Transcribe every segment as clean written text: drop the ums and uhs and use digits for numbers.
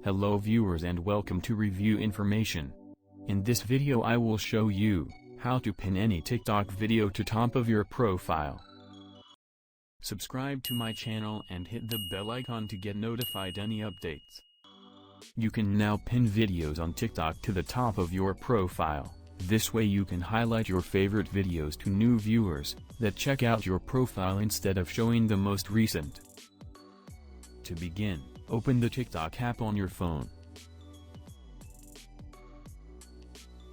Hello viewers and welcome to Review Information. In this video I will show you how to pin any TikTok video to top of your profile. Subscribe to my channel and hit the bell icon to get notified any updates. You can now pin videos on TikTok to the top of your profile. This way you can highlight your favorite videos to new viewers that check out your profile instead of showing the most recent. To begin, open the TikTok app on your phone.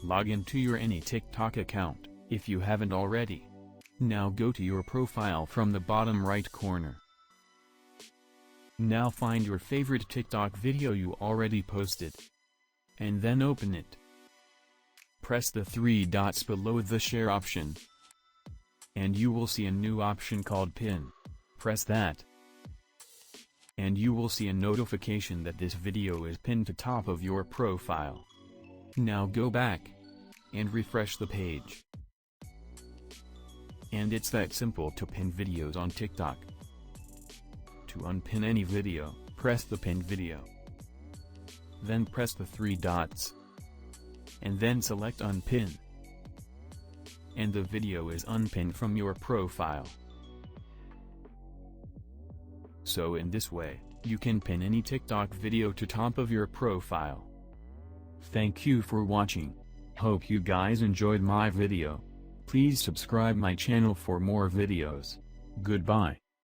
Log into your any TikTok account, if you haven't already. Now go to your profile from the bottom right corner. Now find your favorite TikTok video you already posted. And then open it. Press the three dots below the share option. And you will see a new option called pin. Press that. And you will see a notification that this video is pinned to top of your profile. Now go back and refresh the page. And it's that simple to pin videos on TikTok. To unpin any video, press the pinned video. Then press the three dots. And then select unpin. And the video is unpinned from your profile. So in this way, you can pin any TikTok video to top of your profile. Thank you for watching. Hope you guys enjoyed my video. Please subscribe my channel for more videos. Goodbye.